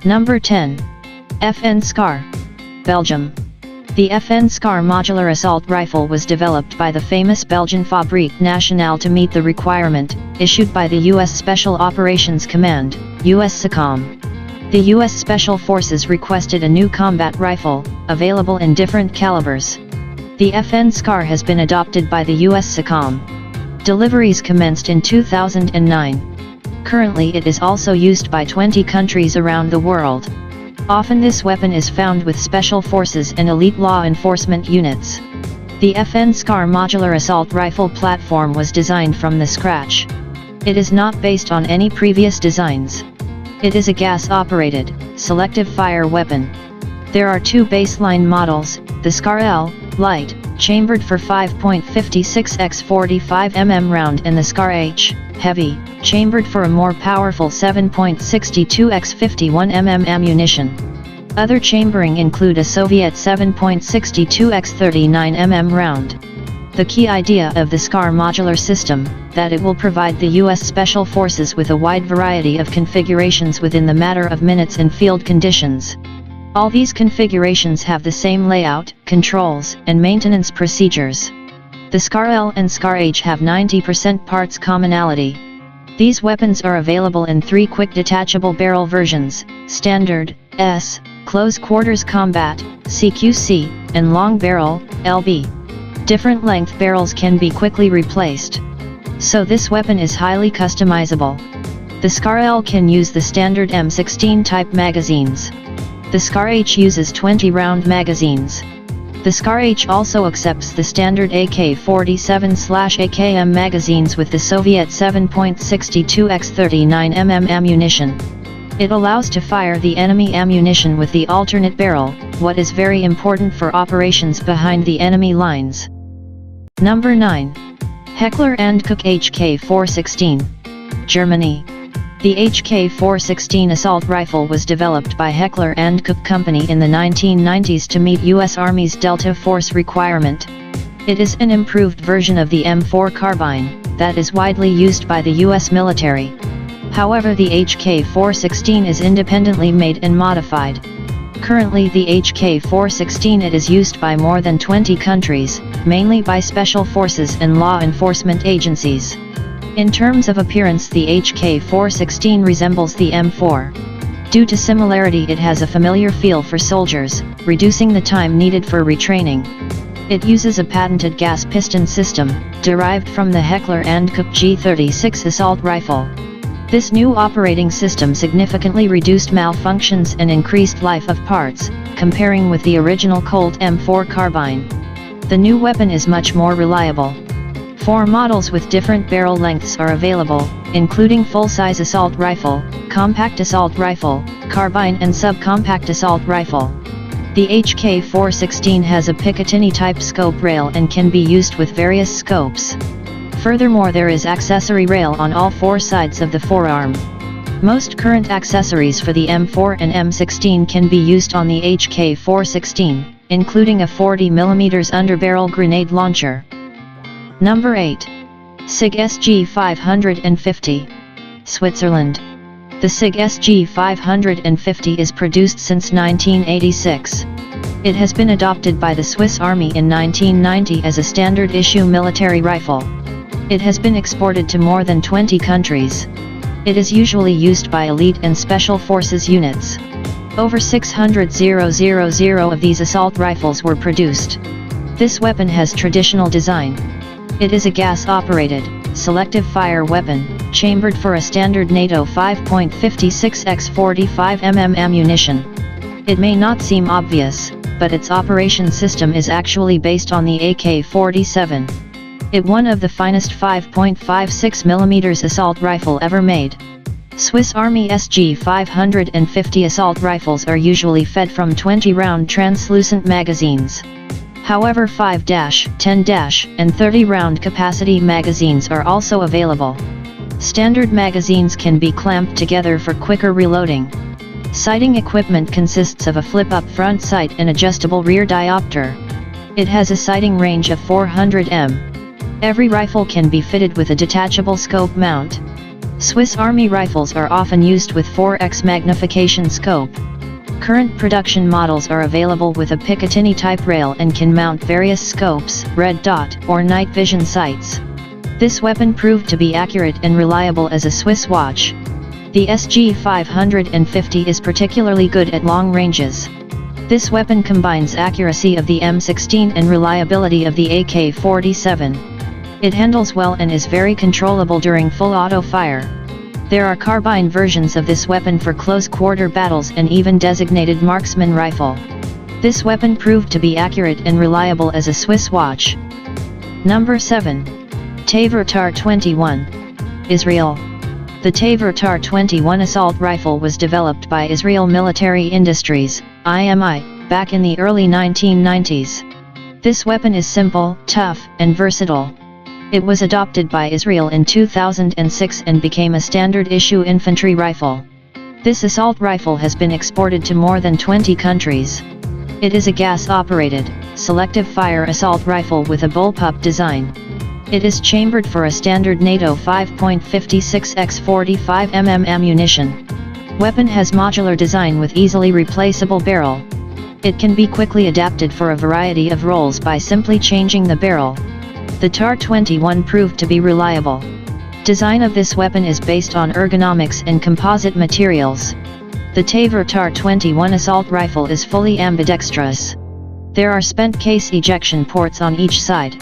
Number 10. FN SCAR, Belgium. The FN SCAR modular assault rifle was developed by the famous Belgian Fabrique Nationale to meet the requirement issued by the U.S. Special Operations Command, USSOCOM. The U.S. Special Forces requested a new combat rifle, available in different calibers. The FN SCAR has been adopted by the USSOCOM. Deliveries commenced in 2009. Currently it is also used by 20 countries around the world. Often this weapon is found with special forces and elite law enforcement units. The FN SCAR modular assault rifle platform was designed from the scratch. It is not based on any previous designs. It is a gas-operated, selective fire weapon. There are two baseline models, the SCAR L, light, chambered for 5.56 x 45 mm round, and the SCAR H, heavy, chambered for a more powerful 7.62 x 51 mm ammunition. Other chambering include a Soviet 7.62 x 39 mm round. The key idea of the SCAR modular system, that it will provide the U.S. Special Forces with a wide variety of configurations within the matter of minutes in field conditions. All these configurations have the same layout, controls, and maintenance procedures. The SCAR L and SCAR H have 90% parts commonality. These weapons are available in 3 quick detachable barrel versions, Standard, S, Close Quarters Combat, CQC, and Long Barrel, LB. Different length barrels can be quickly replaced. So this weapon is highly customizable. The SCAR L can use the standard M16 type magazines. The SCAR H uses 20-round magazines. The SCAR H also accepts the standard AK-47/AKM magazines with the Soviet 7.62 x 39 mm ammunition. It allows to fire the enemy ammunition with the alternate barrel, what is very important for operations behind the enemy lines. Number 9. Heckler & Koch HK416, Germany. The HK416 assault rifle was developed by Heckler & Koch Company in the 1990s to meet U.S. Army's Delta Force requirement. It is an improved version of the M4 carbine, that is widely used by the U.S. military. However, the HK416 is independently made and modified. Currently the HK416 is used by more than 20 countries, mainly by special forces and law enforcement agencies. In terms of appearance, the HK416 resembles the M4. Due to similarity, it has a familiar feel for soldiers, reducing the time needed for retraining. It uses a patented gas piston system, derived from the Heckler & Koch G36 assault rifle. This new operating system significantly reduced malfunctions and increased life of parts, comparing with the original Colt M4 carbine. The new weapon is much more reliable. 4 models with different barrel lengths are available, including full-size assault rifle, compact assault rifle, carbine and subcompact assault rifle. The HK416 has a Picatinny-type scope rail and can be used with various scopes. Furthermore, there is accessory rail on all 4 sides of the forearm. Most current accessories for the M4 and M16 can be used on the HK416, including a 40mm underbarrel grenade launcher. Number 8. SIG SG550, Switzerland. The SIG SG550 is produced since 1986. It has been adopted by the Swiss Army in 1990 as a standard issue military rifle. It has been exported to more than 20 countries. It is usually used by elite and special forces units. Over 600,000 of these assault rifles were produced. This weapon has traditional design. It is a gas-operated, selective fire weapon, chambered for a standard NATO 5.56 x 45 mm ammunition. It may not seem obvious, but its operation system is actually based on the AK-47. It one of the finest 5.56mm assault rifle ever made. Swiss Army SG550 assault rifles are usually fed from 20-round translucent magazines. However, 5-, 10-, and 30-round capacity magazines are also available. Standard magazines can be clamped together for quicker reloading. Sighting equipment consists of a flip-up front sight and adjustable rear diopter. It has a sighting range of 400 m. Every rifle can be fitted with a detachable scope mount. Swiss Army rifles are often used with 4x magnification scope. Current production models are available with a Picatinny type rail and can mount various scopes, red dot, or night vision sights. This weapon proved to be accurate and reliable as a Swiss watch. The SG 550 is particularly good at long ranges. This weapon combines accuracy of the M16 and reliability of the AK-47. It handles well and is very controllable during full auto fire. There are carbine versions of this weapon for close-quarter battles and even designated marksman rifle. This weapon proved to be accurate and reliable as a Swiss watch. Number 7. Tavor TAR-21. Israel. The Tavor TAR-21 assault rifle was developed by Israel Military Industries, IMI, back in the early 1990s. This weapon is simple, tough, and versatile. It was adopted by Israel in 2006 and became a standard-issue infantry rifle. This assault rifle has been exported to more than 20 countries. It is a gas-operated, selective fire assault rifle with a bullpup design. It is chambered for a standard NATO 5.56x45 mm ammunition. Weapon has modular design with easily replaceable barrel. It can be quickly adapted for a variety of roles by simply changing the barrel. The TAR-21 proved to be reliable. Design of this weapon is based on ergonomics and composite materials. The Tavor TAR-21 assault rifle is fully ambidextrous. There are spent case ejection ports on each side.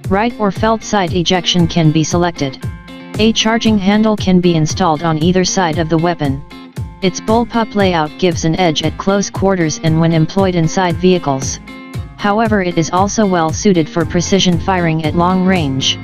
Right or felt side ejection can be selected. A charging handle can be installed on either side of the weapon. Its bullpup layout gives an edge at close quarters and when employed inside vehicles. However, it is also well suited for precision firing at long range.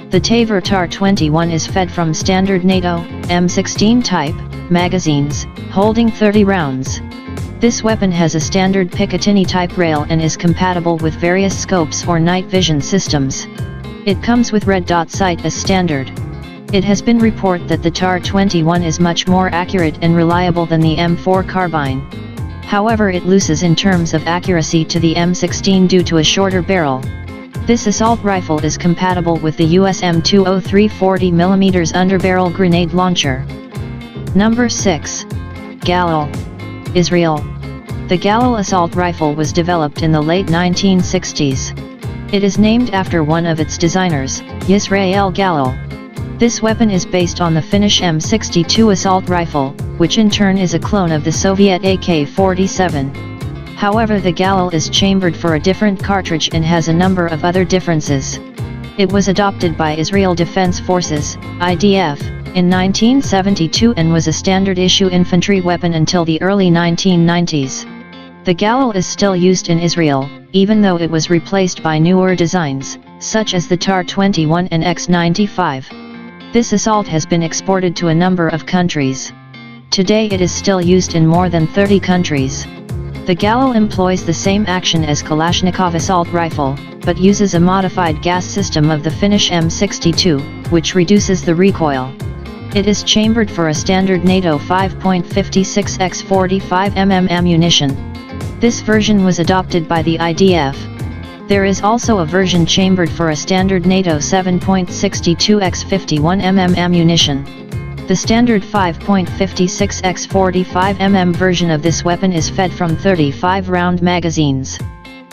The Tavor TAR-21 is fed from standard NATO, M16 type, magazines, holding 30 rounds. This weapon has a standard Picatinny type rail and is compatible with various scopes or night vision systems. It comes with red dot sight as standard. It has been reported that the TAR-21 is much more accurate and reliable than the M4 carbine. However, it loses in terms of accuracy to the M16 due to a shorter barrel. This assault rifle is compatible with the US M203 40mm underbarrel grenade launcher. Number 6. Galil. Israel. The Galil assault rifle was developed in the late 1960s. It is named after one of its designers, Yisrael Galil. This weapon is based on the Finnish M62 assault rifle, which in turn is a clone of the Soviet AK-47. However, the Galil is chambered for a different cartridge and has a number of other differences. It was adopted by Israel Defense Forces, IDF, in 1972 and was a standard-issue infantry weapon until the early 1990s. The Galil is still used in Israel, even though it was replaced by newer designs, such as the TAR-21 and X-95. This assault has been exported to a number of countries. Today it is still used in more than 30 countries. The Galil employs the same action as Kalashnikov assault rifle, but uses a modified gas system of the Finnish M62, which reduces the recoil. It is chambered for a standard NATO 5.56x45 mm ammunition. This version was adopted by the IDF. There is also a version chambered for a standard NATO 7.62x51 mm ammunition. The standard 5.56x45 mm version of this weapon is fed from 35-round magazines.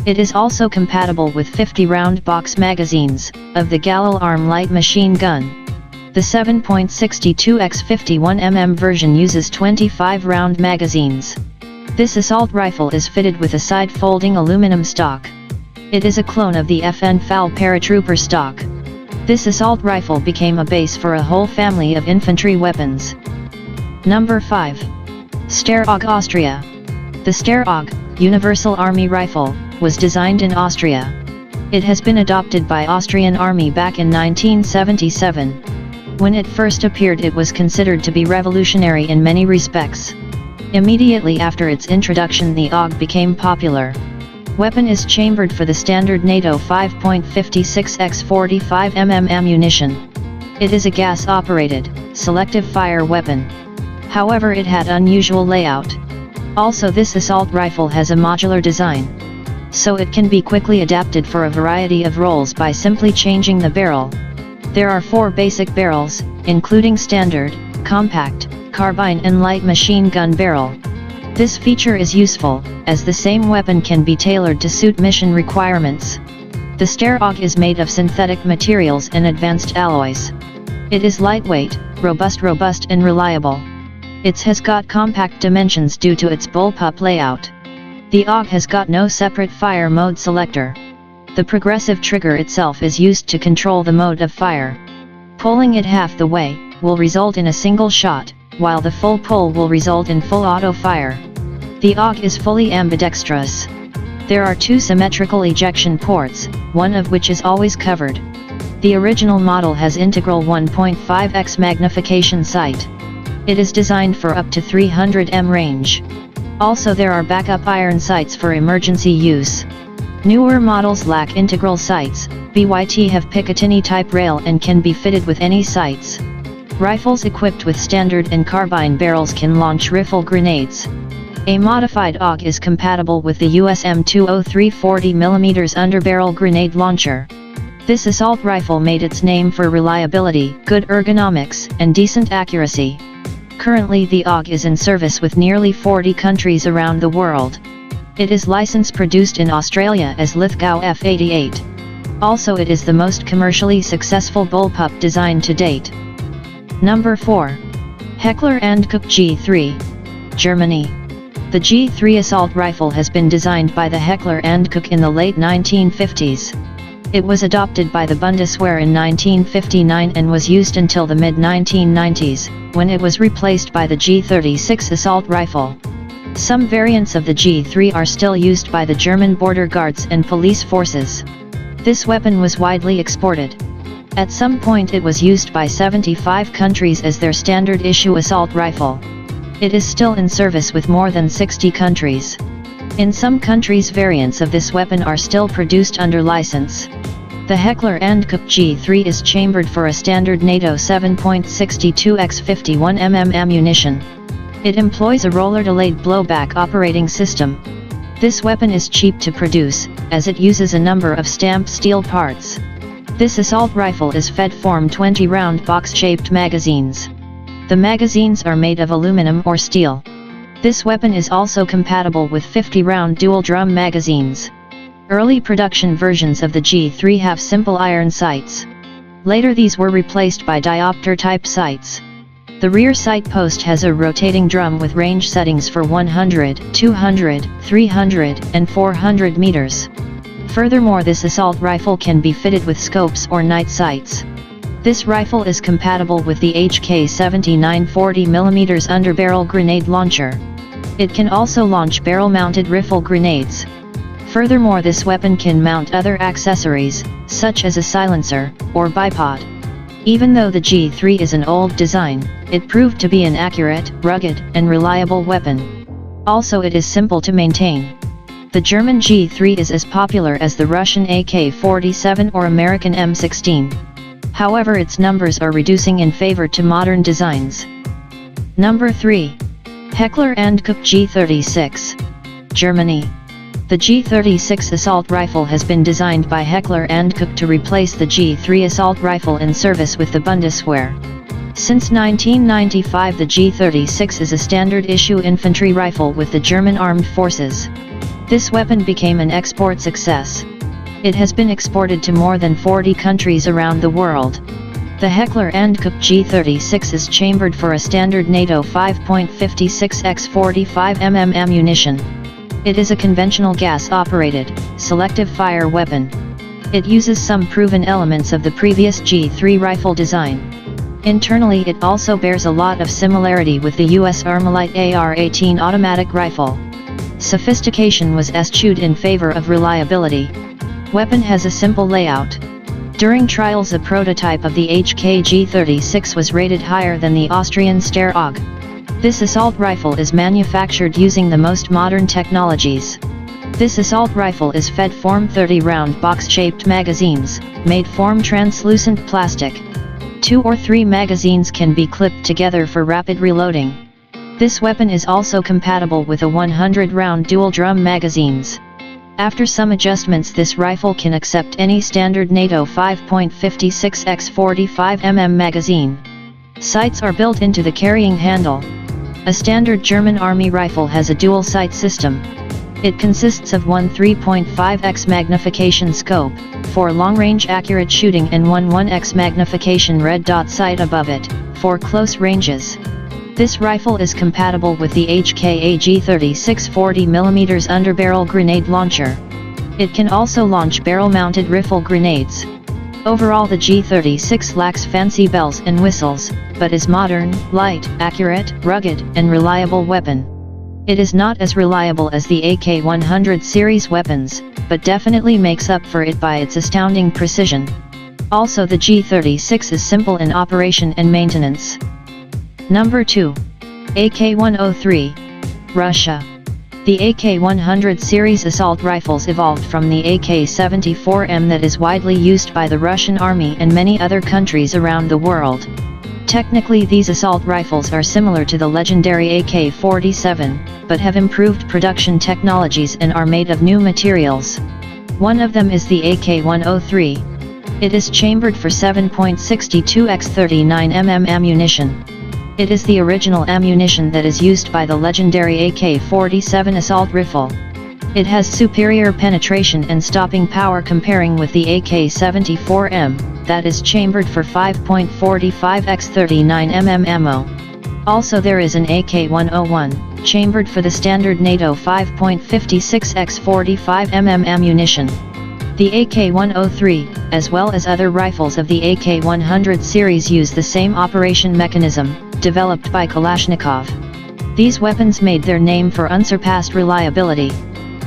It is also compatible with 50-round box magazines, of the Galil Arm light machine gun. The 7.62x51 mm version uses 25-round magazines. This assault rifle is fitted with a side-folding aluminum stock. It is a clone of the FN FAL paratrooper stock. This assault rifle became a base for a whole family of infantry weapons. Number 5. Steyr-AUG Austria. The Steyr-AUG, Universal Army Rifle, was designed in Austria. It has been adopted by Austrian Army back in 1977. When it first appeared, it was considered to be revolutionary in many respects. Immediately after its introduction, the AUG became popular. Weapon is chambered for the standard NATO 5.56x45 mm ammunition. It is a gas-operated, selective fire weapon. However, it had unusual layout. Also, this assault rifle has a modular design. So it can be quickly adapted for a variety of roles by simply changing the barrel. There are 4 basic barrels, including standard, compact, carbine and light machine gun barrel. This feature is useful, as the same weapon can be tailored to suit mission requirements. The Steyr AUG is made of synthetic materials and advanced alloys. It is lightweight, robust and reliable. It has got compact dimensions due to its bullpup layout. The AUG has got no separate fire mode selector. The progressive trigger itself is used to control the mode of fire. Pulling it half the way will result in a single shot, while the full pull will result in full auto fire. The AUG is fully ambidextrous. There are two symmetrical ejection ports, one of which is always covered. The original model has integral 1.5x magnification sight. It is designed for up to 300 m range. Also there are backup iron sights for emergency use. Newer models lack integral sights. BYT have Picatinny type rail and can be fitted with any sights. Rifles equipped with standard and carbine barrels can launch rifle grenades. A modified AUG is compatible with the USM-203 40mm underbarrel grenade launcher. This assault rifle made its name for reliability, good ergonomics, and decent accuracy. Currently the AUG is in service with nearly 40 countries around the world. It is licensed produced in Australia as Lithgow F88. Also it is the most commercially successful bullpup design to date. Number 4. Heckler & Koch G3, Germany. The G3 assault rifle has been designed by the Heckler & Koch in the late 1950s. It was adopted by the Bundeswehr in 1959 and was used until the mid-1990s, when it was replaced by the G36 assault rifle. Some variants of the G3 are still used by the German border guards and police forces. This weapon was widely exported. At some point it was used by 75 countries as their standard issue assault rifle. It is still in service with more than 60 countries. In some countries variants of this weapon are still produced under license. The Heckler & Koch G3 is chambered for a standard NATO 7.62x 51mm ammunition. It employs a roller-delayed blowback operating system. This weapon is cheap to produce, as it uses a number of stamped steel parts. This assault rifle is fed from 20-round box-shaped magazines. The magazines are made of aluminum or steel. This weapon is also compatible with 50-round dual-drum magazines. Early production versions of the G3 have simple iron sights. Later these were replaced by diopter-type sights. The rear sight post has a rotating drum with range settings for 100, 200, 300, and 400 meters. Furthermore, this assault rifle can be fitted with scopes or night sights. This rifle is compatible with the HK-79 40mm underbarrel grenade launcher. It can also launch barrel-mounted rifle grenades. Furthermore, this weapon can mount other accessories, such as a silencer, or bipod. Even though the G3 is an old design, it proved to be an accurate, rugged, and reliable weapon. Also it is simple to maintain. The German G3 is as popular as the Russian AK-47 or American M16. However, its numbers are reducing in favor to modern designs. Number 3. Heckler & Koch G36, Germany. The G36 assault rifle has been designed by Heckler & Koch to replace the G3 assault rifle in service with the Bundeswehr. Since 1995 the G36 is a standard issue infantry rifle with the German armed forces. This weapon became an export success. It has been exported to more than 40 countries around the world. The Heckler & Koch G36 is chambered for a standard NATO 5.56x 45mm ammunition. It is a conventional gas-operated, selective fire weapon. It uses some proven elements of the previous G3 rifle design. Internally it also bears a lot of similarity with the US Armalite AR-18 automatic rifle. Sophistication was eschewed in favor of reliability. Weapon has a simple layout. During trials a prototype of the HK G36 was rated higher than the Austrian Steyr AUG. This assault rifle is manufactured using the most modern technologies. This assault rifle is fed from 30-round box-shaped magazines, made from translucent plastic. 2 or 3 magazines can be clipped together for rapid reloading. This weapon is also compatible with a 100-round dual-drum magazines. After some adjustments this rifle can accept any standard NATO 5.56x 45mm magazine. Sights are built into the carrying handle. A standard German Army rifle has a dual sight system. It consists of one 3.5x magnification scope, for long-range accurate shooting, and one 1x magnification red dot sight above it, for close ranges. This rifle is compatible with the HKA G36 40mm underbarrel grenade launcher. It can also launch barrel-mounted rifle grenades. Overall, the G36 lacks fancy bells and whistles, but is modern, light, accurate, rugged, and reliable weapon. It is not as reliable as the AK-100 series weapons, but definitely makes up for it by its astounding precision. Also, the G36 is simple in operation and maintenance. Number 2. AK-103, Russia. The AK-100 series assault rifles evolved from the AK-74M that is widely used by the Russian Army and many other countries around the world. Technically, these assault rifles are similar to the legendary AK-47, but have improved production technologies and are made of new materials. One of them is the AK-103. It is chambered for 7.62x39mm ammunition. It is the original ammunition that is used by the legendary AK-47 assault rifle. It has superior penetration and stopping power comparing with the AK-74M, that is chambered for 5.45x39mm ammo. Also, there is an AK-101, chambered for the standard NATO 5.56x45mm ammunition. The AK-103, as well as other rifles of the AK-100 series, use the same operation mechanism, developed by Kalashnikov. These weapons made their name for unsurpassed reliability.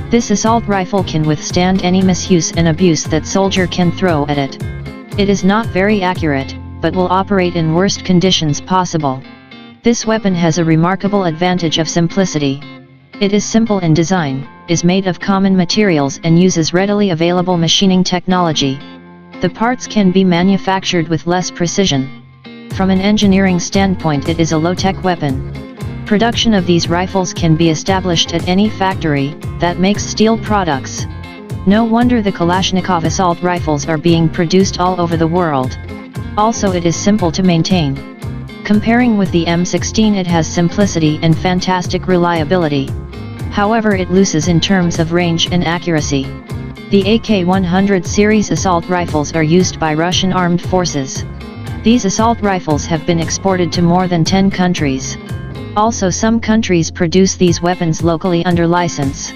This assault rifle can withstand any misuse and abuse that soldier can throw at it. It is not very accurate, but will operate in worst conditions possible. This weapon has a remarkable advantage of simplicity. It is simple in design, is made of common materials, and uses readily available machining technology. The parts can be manufactured with less precision. From an engineering standpoint, it is a low-tech weapon. Production of these rifles can be established at any factory that makes steel products. No wonder the Kalashnikov assault rifles are being produced all over the world. Also, it is simple to maintain. Comparing with the M16, it has simplicity and fantastic reliability. However, it loses in terms of range and accuracy. The AK-100 series assault rifles are used by Russian armed forces. These assault rifles have been exported to more than 10 countries. Also, some countries produce these weapons locally under license.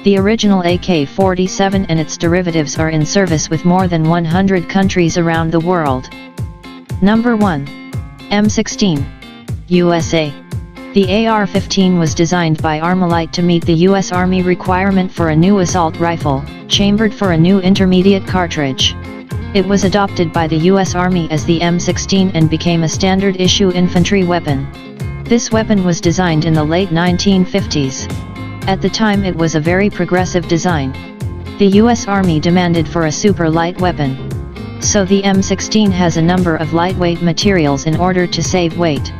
The original AK-47 and its derivatives are in service with more than 100 countries around the world. Number 1. M16. USA. The AR-15 was designed by Armalite to meet the U.S. Army requirement for a new assault rifle, chambered for a new intermediate cartridge. It was adopted by the U.S. Army as the M16 and became a standard-issue infantry weapon. This weapon was designed in the late 1950s. At the time, it was a very progressive design. The U.S. Army demanded for a super light weapon. So the M16 has a number of lightweight materials in order to save weight.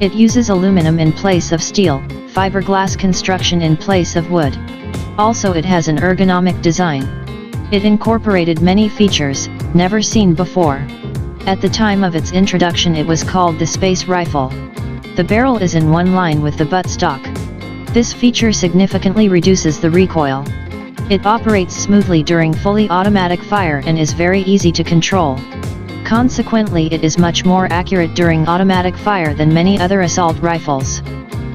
It uses aluminum in place of steel, fiberglass construction in place of wood. Also, it has an ergonomic design. It incorporated many features never seen before. At the time of its introduction, it was called the Space Rifle. The barrel is in one line with the buttstock. This feature significantly reduces the recoil. It operates smoothly during fully automatic fire and is very easy to control. Consequently, it is much more accurate during automatic fire than many other assault rifles.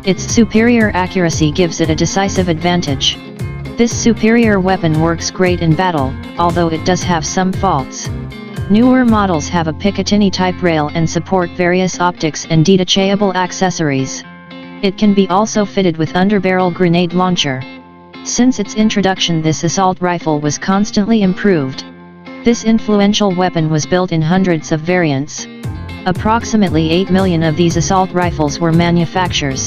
Its superior accuracy gives it a decisive advantage. This superior weapon works great in battle, although it does have some faults. Newer models have a Picatinny type rail and support various optics and detachable accessories. It can be also fitted with underbarrel grenade launcher. Since its introduction, this assault rifle was constantly improved. This influential weapon was built in hundreds of variants. Approximately 8 million of these assault rifles were manufactured.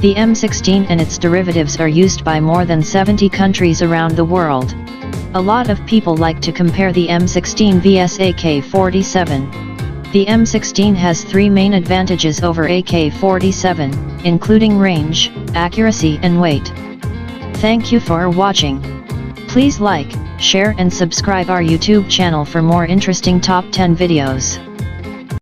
The M16 and its derivatives are used by more than 70 countries around the world. A lot of people like to compare the M16 vs AK-47. The M16 has 3 main advantages over AK-47, including range, accuracy and weight. Thank you for watching. Please like, share and subscribe our YouTube channel for more interesting top 10 videos.